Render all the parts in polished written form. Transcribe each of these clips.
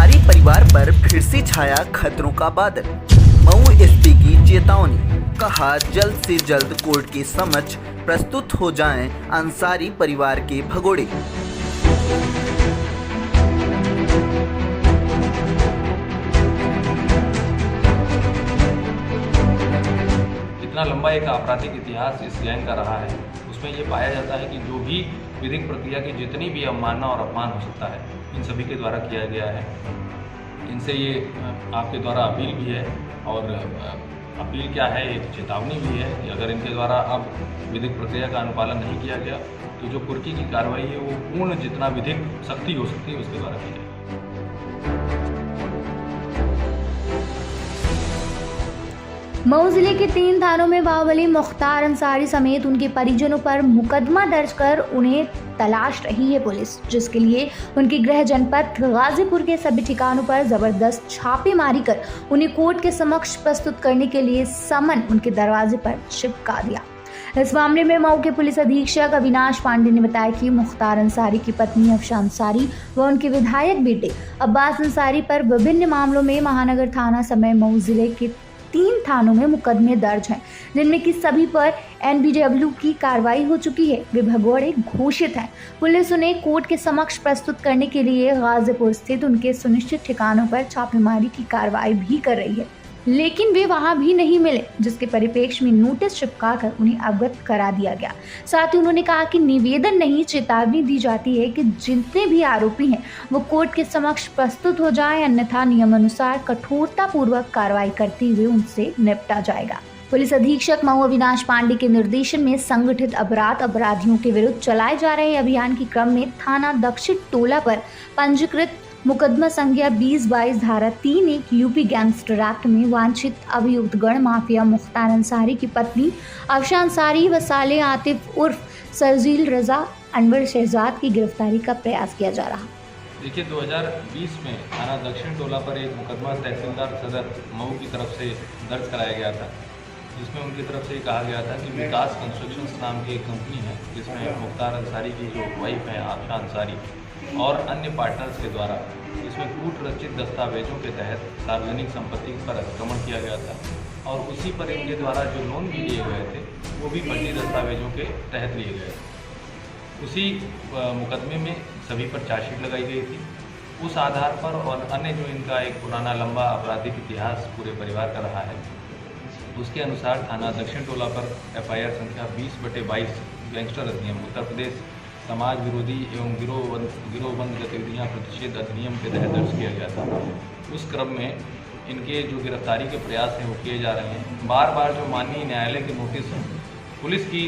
अंसारी परिवार पर फिर से छाया खतरों का बादल। मऊ एसपी की चेतावनी, कहा जल्द से जल्द कोर्ट के समक्ष प्रस्तुत हो जाएं अंसारी परिवार के भगोड़े। इतना लंबा एक आपराधिक इतिहास इस गैंग का रहा है, उसमें ये पाया जाता है कि जो भी विधिक प्रक्रिया की जितनी भी अवमानना और अपमान हो सकता है, इन सभी के द्वारा किया गया है। इनसे ये आपके द्वारा अपील भी है, और अपील क्या है, एक चेतावनी भी है कि अगर इनके द्वारा अब विधिक प्रक्रिया का अनुपालन नहीं किया गया तो जो कुर्की की कार्रवाई है वो पूर्ण जितना विधिक सख्ती हो सकती है उसके द्वारा की जाएगी। मऊ जिले के 3 थानों में बाहुबली मुख्तार अंसारी समेत उनके परिजनों पर मुकदमा दर्ज कर उन्हें तलाश रही है पुलिस, जिसके लिए उनके गृह जनपद गाजीपुर के सभी ठिकानों पर जबरदस्त छापेमारी कर उन्हें कोर्ट के समक्ष प्रस्तुत करने के लिए समन उनके दरवाजे पर चिपका दिया। इस मामले में मऊ के पुलिस अधीक्षक अविनाश पांडे ने बताया कि मुख्तार अंसारी की पत्नी अफशा अंसारी व उनके विधायक बेटे अब्बास अंसारी पर विभिन्न मामलों में महानगर थाना समेत मऊ जिले के 3 थानों में मुकदमे दर्ज हैं, जिनमें कि सभी पर NBW की कार्रवाई हो चुकी है। वे भगोड़े घोषित हैं। पुलिस उन्हें कोर्ट के समक्ष प्रस्तुत करने के लिए गाजीपुर स्थित उनके सुनिश्चित ठिकानों पर छापेमारी की कार्रवाई भी कर रही है, लेकिन वे वहां भी नहीं मिले, जिसके परिप्रेक्ष्य में नोटिस चिपकाकर उन्हें अवगत करा दिया गया। साथ ही उन्होंने कहा कि निवेदन नहीं, चेतावनी दी जाती है कि जितने भी आरोपी हैं वो कोर्ट के समक्ष प्रस्तुत हो जाएं, अन्यथा नियमानुसार कठोरता पूर्वक कार्रवाई करते हुए उनसे निपटा जाएगा। पुलिस अधीक्षक मऊ अविनाश पांडे के निर्देशन में संगठित अपराधियों के विरुद्ध चलाए जा रहे अभियान के क्रम में थाना दक्षिण टोला पर पंजीकृत मुकदमा संख्या 20/22 धारा 3(1) यूपी गैंगस्टर एक्ट में वांछित अभियुक्त गण माफिया मुख्तार अंसारी की पत्नी अफशा अंसारी व साले आतिफ उर्फ सरजील रजा अनवर शहजाद की गिरफ्तारी का प्रयास किया जा रहा। देखिए, 2020 में थाना दक्षिण टोला पर एक मुकदमा तहसीलदार सदर मऊ की तरफ से दर्ज कराया गया था, जिसमें उनकी तरफ से कहा गया था कि विकास कंस्ट्रक्शंस नाम की एक कंपनी है, जिसमें मुख्तार अंसारी की जो वाइफ है अफशा अंसारी और अन्य पार्टनर्स के द्वारा इसमें कूट रचित दस्तावेजों के तहत सार्वजनिक संपत्ति पर अतिक्रमण किया गया था, और उसी पर इनके द्वारा जो लोन भी लिए गए थे वो भी फर्जी दस्तावेजों के तहत लिए गए। उसी मुकदमे में सभी पर चार्जशीट लगाई गई थी। उस आधार पर और अन्य जो इनका एक पुराना लंबा आपराधिक इतिहास पूरे परिवार का रहा है, उसके अनुसार थाना दक्षिण टोला पर FIR संख्या 20/22 गैंगस्टर अधिनियम उत्तर प्रदेश समाज विरोधी एवं गिरोहबंद गतिविधियाँ प्रतिषेध अधिनियम के तहत दर्ज किया गया था। उस क्रम में इनके जो गिरफ्तारी के प्रयास हैं वो किए जा रहे हैं। बार बार जो माननीय न्यायालय के नोटिस हैं, पुलिस की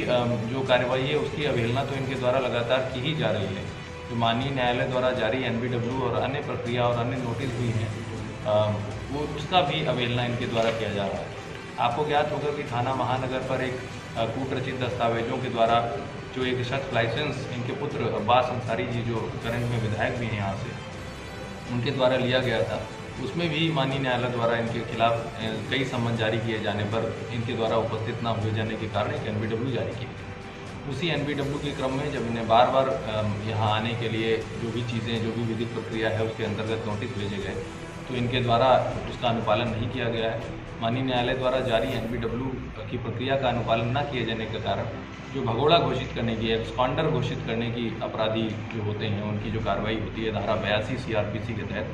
जो कार्रवाई है उसकी अवहेलना तो इनके द्वारा लगातार की ही जा रही है। जो माननीय न्यायालय द्वारा जारी NBW और अन्य प्रक्रिया और अन्य नोटिस भी हैं, वो उसका भी अवहेलना इनके द्वारा किया जा रहा है। आपको ज्ञात होगा कि थाना महानगर पर एक कूटरचित दस्तावेजों के द्वारा जो एक शख्स लाइसेंस इनके पुत्र अब्बास अंसारी जी, जो करंट में विधायक भी हैं यहाँ से, उनके द्वारा लिया गया था। उसमें भी माननीय न्यायालय द्वारा इनके खिलाफ कई सम्मन जारी किए जाने पर इनके द्वारा उपस्थित न हुए जाने के कारण एक NBW जारी की। उसी NBW के क्रम में जब इन्हें बार बार यहाँ आने के लिए जो भी चीज़ें, जो भी विधिक प्रक्रिया है उसके अंतर्गत नोटिस भेजे गए, तो इनके द्वारा उसका अनुपालन नहीं किया गया है। माननीय न्यायालय द्वारा जारी NBW की प्रक्रिया का अनुपालन न किए जाने के कारण जो भगोड़ा घोषित करने की, एब्सकॉन्डर घोषित करने की अपराधी जो होते हैं उनकी जो कार्रवाई होती है धारा 82 CRPC के तहत,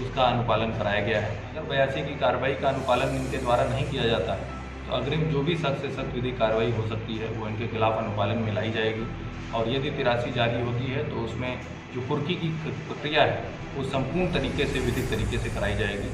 उसका अनुपालन कराया गया है। अगर 82 की कार्रवाई का अनुपालन इनके द्वारा नहीं किया जाता है तो अग्रिम जो भी सख्त से सख्त विधिक कार्रवाई हो सकती है वो इनके खिलाफ अनुपालन में लाई जाएगी। और यदि 83 जारी होती है तो उसमें जो कुर्की की प्रक्रिया है वो संपूर्ण तरीके से विधिक तरीके से कराई जाएगी।